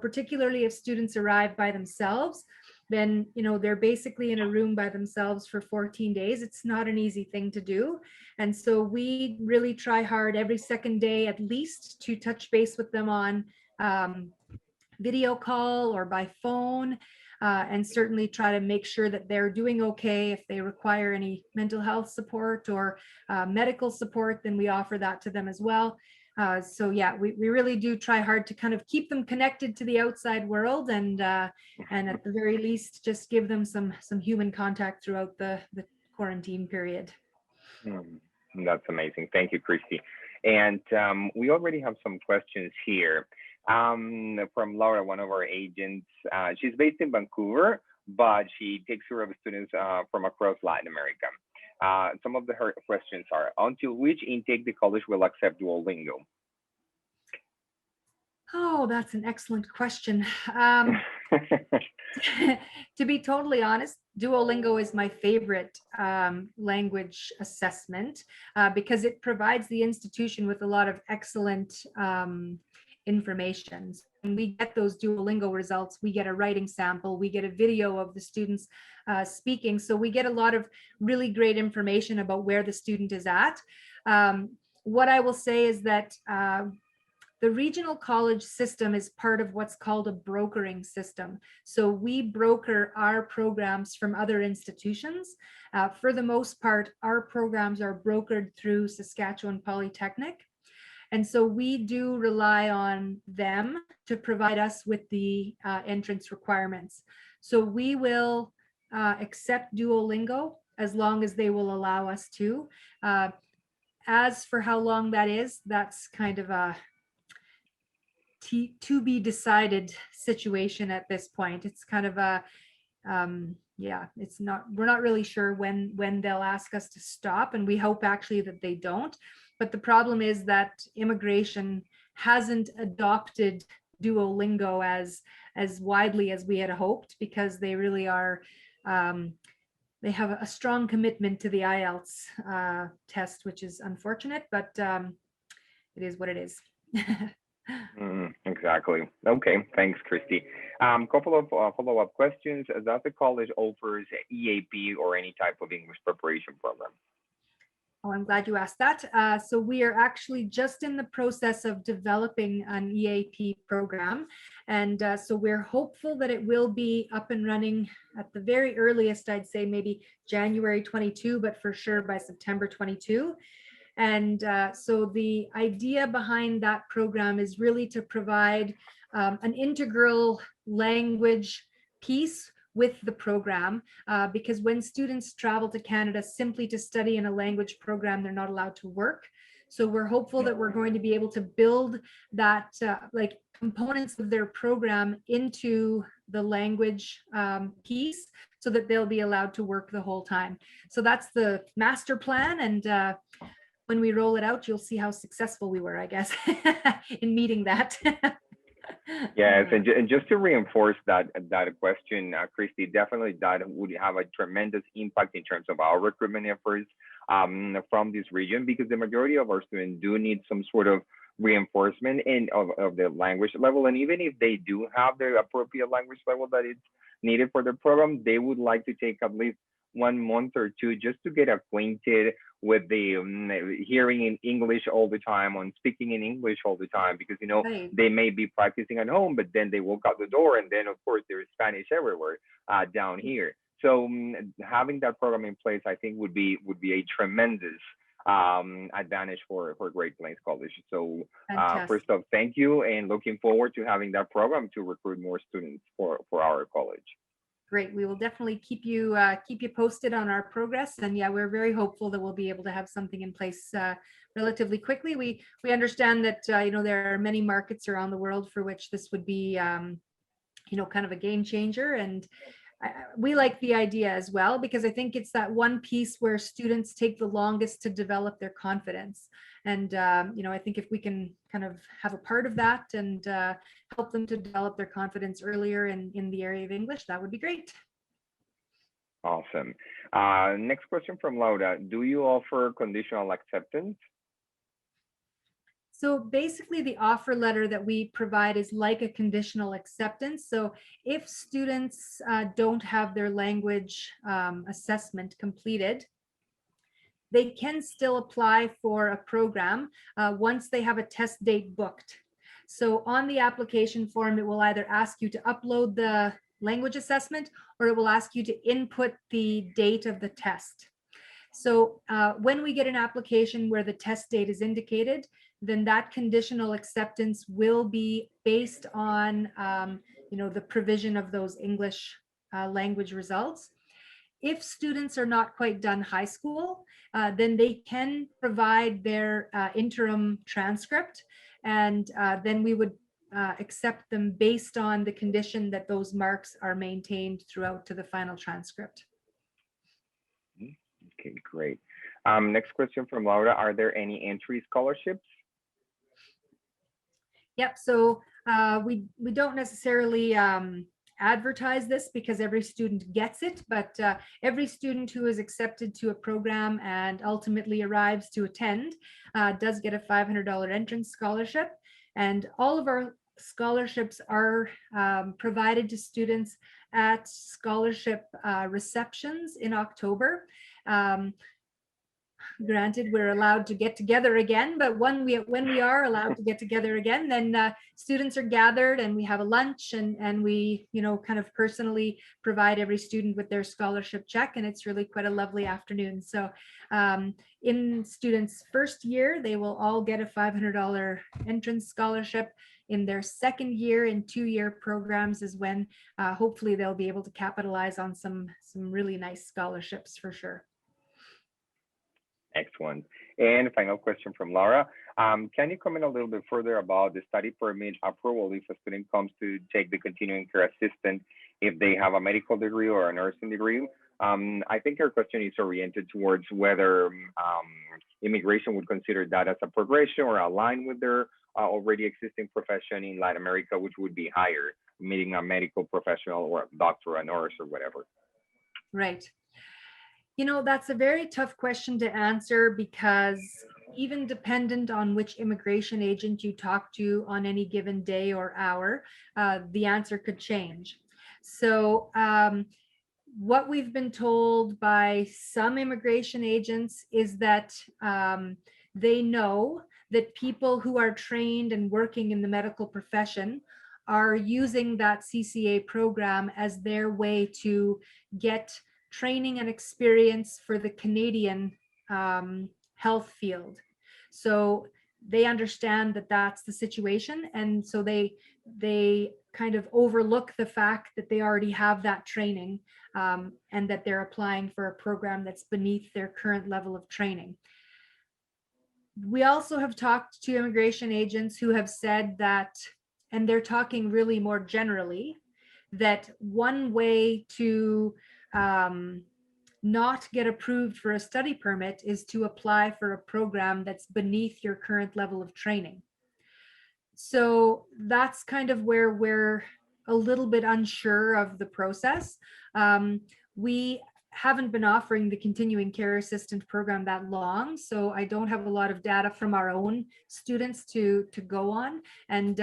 particularly if students arrive by themselves, then, they're basically in a room by themselves for 14 days. It's not an easy thing to do. And so we really try hard every second day, at least, to touch base with them on video call or by phone, and certainly try to make sure that they're doing okay. If they require any mental health support or medical support, then we offer that to them as well. So yeah, we really do try hard to kind of keep them connected to the outside world, and at the very least, just give them some human contact throughout the quarantine period. That's amazing. Thank you, Kristy. And we already have some questions here from Laura, one of our agents. She's based in Vancouver, but she takes care of students from across Latin America. Some of her questions are, until which intake the college will accept Duolingo? Oh, that's an excellent question. To be totally honest, Duolingo is my favorite language assessment because it provides the institution with a lot of excellent information. When we get those Duolingo results, we get a writing sample, we get a video of the students speaking. So we get a lot of really great information about where the student is at. What I will say is that the regional college system is part of what's called a brokering system. So we broker our programs from other institutions. For the most part, our programs are brokered through Saskatchewan Polytechnic. And so we do rely on them to provide us with the entrance requirements. So we will accept Duolingo as long as they will allow us to. As for how long that is, that's kind of a to be decided situation at this point. It's kind of a yeah, it's not, we're not really sure when they'll ask us to stop, and we hope actually that they don't. But the problem is that immigration hasn't adopted Duolingo as widely as we had hoped, because they really are they have a strong commitment to the Ielts test, which is unfortunate, but it is what it is. Exactly. Okay, thanks, Kristy. Couple of follow-up questions. Does the college offers EAP or any type of English preparation program? Oh, I'm glad you asked that. So we are actually just in the process of developing an EAP program. And so we're hopeful that it will be up and running at the very earliest, I'd say maybe January 22, but for sure by September 22. And so the idea behind that program is really to provide an integral language piece with the program, because when students travel to Canada simply to study in a language program, they're not allowed to work. So we're hopeful that we're going to be able to build that like components of their program into the language piece, so that they'll be allowed to work the whole time. So that's the master plan, and when we roll it out, you'll see how successful we were, I guess, in meeting that. Yes, and just to reinforce that question, Kristy, definitely that would have a tremendous impact in terms of our recruitment efforts from this region, because the majority of our students do need some sort of reinforcement of the language level. And even if they do have the appropriate language level that is needed for the program, they would like to take at least 1 month or two just to get acquainted with the hearing in English all the time, on speaking in English all the time, because Right. they may be practicing at home, but then they walk out the door, and then of course there's Spanish everywhere down here. So having that program in place, I think would be a tremendous advantage for Great Plains College. So first off, thank you, and looking forward to having that program to recruit more students for our college. Great. We will definitely keep you posted on our progress. And yeah, we're very hopeful that we'll be able to have something in place relatively quickly. We understand that there are many markets around the world for which this would be kind of a game changer, and we like the idea as well, because I think it's that one piece where students take the longest to develop their confidence. And, I think if we can kind of have a part of that and help them to develop their confidence earlier in the area of English, that would be great. Awesome. Next question from Laura. Do you offer conditional acceptance? So basically the offer letter that we provide is like a conditional acceptance. So if students don't have their language assessment completed, they can still apply for a program once they have a test date booked. So on the application form, it will either ask you to upload the language assessment or it will ask you to input the date of the test. So when we get an application where the test date is indicated, then that conditional acceptance will be based on the provision of those English language results. If students are not quite done high school, then they can provide their interim transcript, and then we would accept them based on the condition that those marks are maintained throughout to the final transcript. Okay, great. Next question from Laura. Are there any entry scholarships? Yep, so we don't necessarily advertise this because every student gets it, but every student who is accepted to a program and ultimately arrives to attend does get a $500 entrance scholarship. And all of our scholarships are provided to students at scholarship receptions in October. Granted, we're allowed to get together again, but when we are allowed to get together again, then students are gathered and we have a lunch and we, kind of personally provide every student with their scholarship check, and it's really quite a lovely afternoon. So in students' first year, they will all get a $500 entrance scholarship. In their second year and 2-year programs is when hopefully they'll be able to capitalize on some really nice scholarships for sure. Excellent. And final question from Laura. Can you comment a little bit further about the study permit approval if a student comes to take the continuing care assistant if they have a medical degree or a nursing degree? I think your question is oriented towards whether immigration would consider that as a progression or align with their already existing profession in Latin America, which would be higher, meeting a medical professional or a doctor, a nurse, or whatever. Right. That's a very tough question to answer because even dependent on which immigration agent you talk to on any given day or hour, the answer could change. So what we've been told by some immigration agents is that they know that people who are trained and working in the medical profession are using that CCA program as their way to get training and experience for the Canadian health field. So they understand that that's the situation. And so they kind of overlook the fact that they already have that training and that they're applying for a program that's beneath their current level of training. We also have talked to immigration agents who have said that, and they're talking really more generally, that one way to not get approved for a study permit is to apply for a program that's beneath your current level of training. So that's kind of where we're a little bit unsure of the process. We haven't been offering the continuing care assistant program that long, so I don't have a lot of data from our own students to go on. And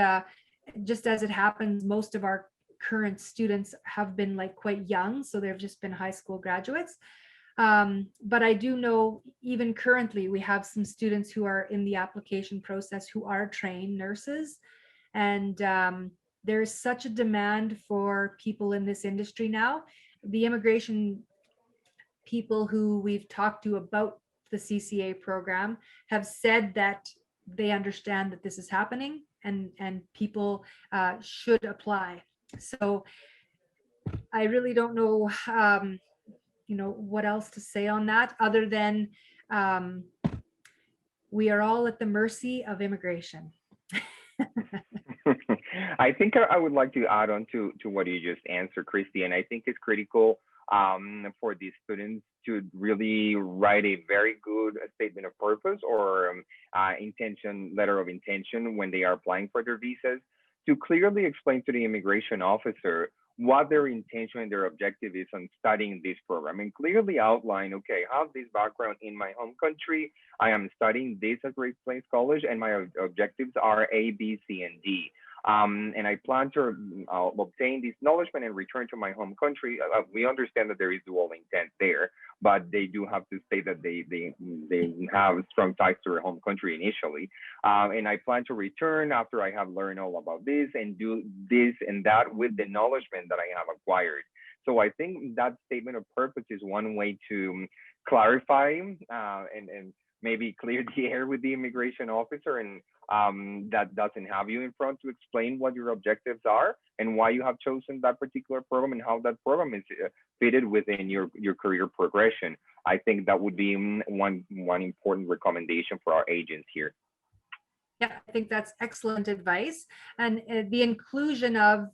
just as it happens, most of our current students have been quite young, so they've just been high school graduates. But I do know even currently we have some students who are in the application process who are trained nurses, and there's such a demand for people in this industry now. The immigration people who we've talked to about the CCA program have said that they understand that this is happening and people should apply. So I really don't know, what else to say on that other than we are all at the mercy of immigration. I think I would like to add on to what you just answered, Kristy, and I think it's critical for these students to really write a very good statement of purpose or letter of intention when they are applying for their visas, to clearly explain to the immigration officer what their intention and their objective is on studying this program, and clearly outline, okay, I have this background in my home country. I am studying this at Great Plains College, and my objectives are A, B, C, and D. And I plan to obtain this acknowledgement and return to my home country. We understand that there is dual intent there, but they do have to state that they have strong ties to their home country initially. And I plan to return after I have learned all about this and do this and that with the acknowledgement that I have acquired. So I think that statement of purpose is one way to clarify and maybe clear the air with the immigration officer, and that doesn't have you in front to explain what your objectives are and why you have chosen that particular program and how that program is fitted within your career progression. I think that would be one important recommendation for our agents here. Yeah, I think that's excellent advice. And the inclusion of,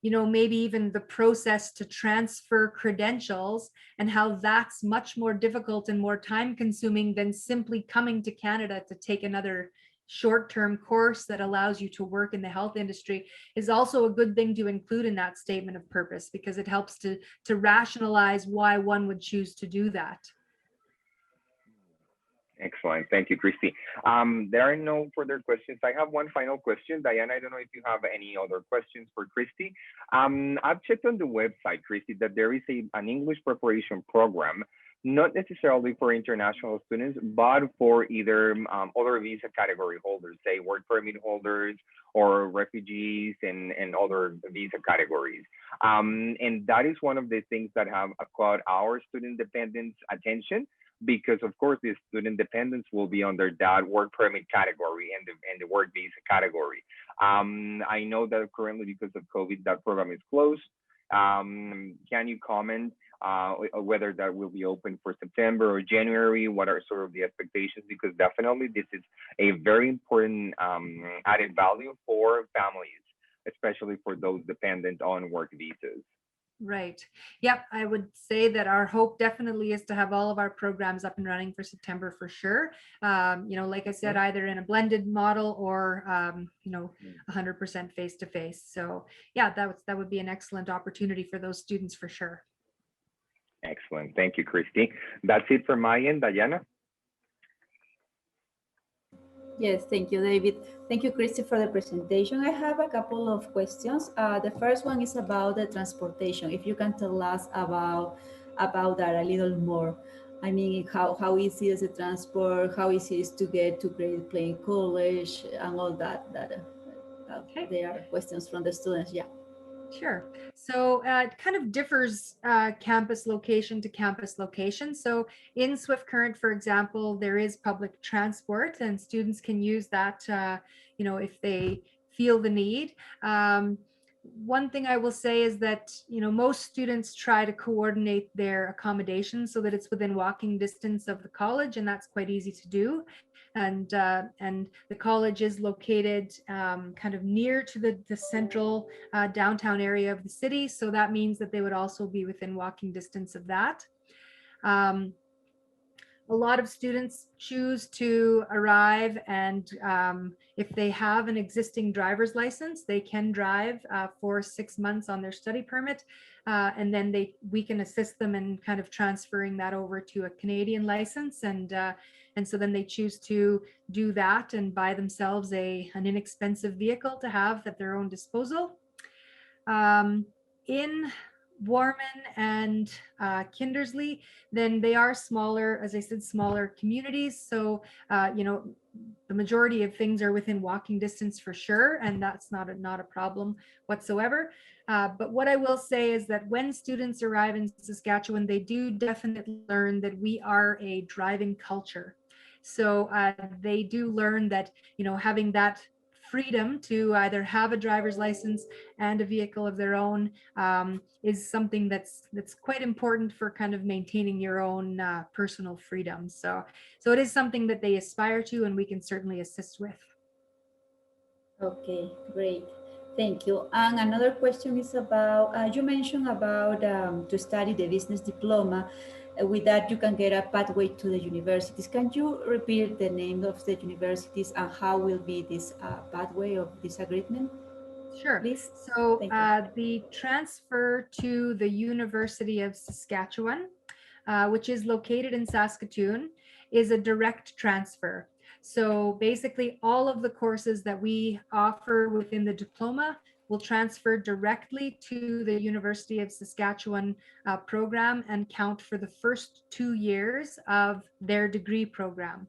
maybe even the process to transfer credentials and how that's much more difficult and more time consuming than simply coming to Canada to take another short-term course that allows you to work in the health industry is also a good thing to include in that statement of purpose, because it helps to rationalize why one would choose to do that. Excellent. Thank you, Kristy. There are no further questions. I have one final question. Diana, I don't know if you have any other questions for Kristy. I've checked on the website, Kristy, that there is an English preparation program, not necessarily for international students, but for either other visa category holders, say work permit holders or refugees and other visa categories. And that is one of the things that have caught our student dependents' attention, because of course the student dependents will be under that work permit category and the work visa category. I know that currently, because of COVID, that program is closed. Can you comment whether that will be open for September or January? What are sort of the expectations? Because definitely this is a very important added value for families, especially for those dependent on work visas. Right. Yep. I would say that our hope definitely is to have all of our programs up and running for September for sure. Like I said, either in a blended model or, 100% face-to-face. So yeah, that would be an excellent opportunity for those students for sure. Excellent. Thank you, Kristy. That's it from my end. Diana? Yes, thank you, David. Thank you, Kristy, for the presentation. I have a couple of questions. The first one is about the transportation. If you can tell us about that a little more. I mean, how easy is the transport? How easy is to get to Great Plains College and all that? Okay. There are questions from the students. Yeah. Sure. So it kind of differs campus location to campus location. So in Swift Current, for example, there is public transport and students can use that, if they feel the need. One thing I will say is that, most students try to coordinate their accommodations so that it's within walking distance of the college, and that's quite easy to do. And the college is located kind of near to the central downtown area of the city. So that means that they would also be within walking distance of that. A lot of students choose to arrive, and if they have an existing driver's license, they can drive for 6 months on their study permit, and then we can assist them in kind of transferring that over to a Canadian license, and so then they choose to do that and buy themselves an inexpensive vehicle to have at their own disposal. In Warman and Kindersley, then they are smaller, as I said, smaller communities. So, the majority of things are within walking distance for sure, and that's not a problem whatsoever. But what I will say is that when students arrive in Saskatchewan, they do definitely learn that we are a driving culture. So they do learn that, having that freedom to either have a driver's license and a vehicle of their own is something that's quite important for kind of maintaining your own personal freedom. So it is something that they aspire to, and we can certainly assist with. Okay, great. Thank you. And another question is about, you mentioned about to study the business diploma. With that, you can get a pathway to the universities. Can you repeat the name of the universities and how will be this pathway of this agreement? Sure. Please. So Thank you. the transfer to the University of Saskatchewan, which is located in Saskatoon, is a direct transfer. So basically all of the courses that we offer within the diploma will transfer directly to the University of Saskatchewan program and count for the first 2 years of their degree program.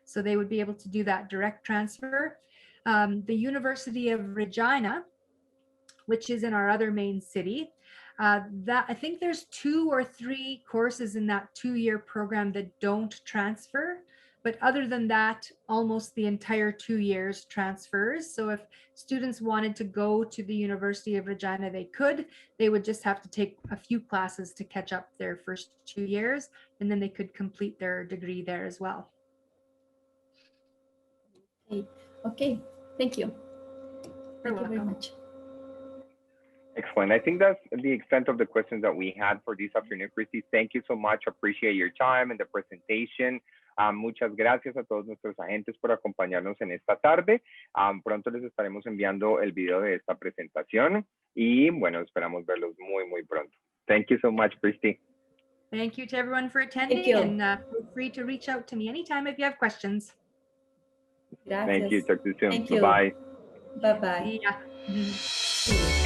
So they would be able to do that direct transfer. The University of Regina, which is in our other main city, that I think there's 2 or 3 courses in that 2-year program that don't transfer. But other than that, almost the entire 2 years transfers. So if students wanted to go to the University of Regina, they could. They would just have to take a few classes to catch up their first 2 years, and then they could complete their degree there as well. Okay. Thank you. Thank you very welcome. much. Excellent. I think that's the extent of the questions that we had for this afternoon, Kristy. Thank you so much. Appreciate your time and the presentation. Muchas gracias a todos nuestros agentes por acompañarnos en esta tarde. Pronto les estaremos enviando el video de esta presentación y bueno, esperamos verlos muy, muy pronto. Thank you so much, Kristy. Thank you to everyone for attending, and feel free to reach out to me anytime if you have questions. Gracias. Thank you. Talk to you soon. Thank you. Bye-bye. Bye-bye. See ya.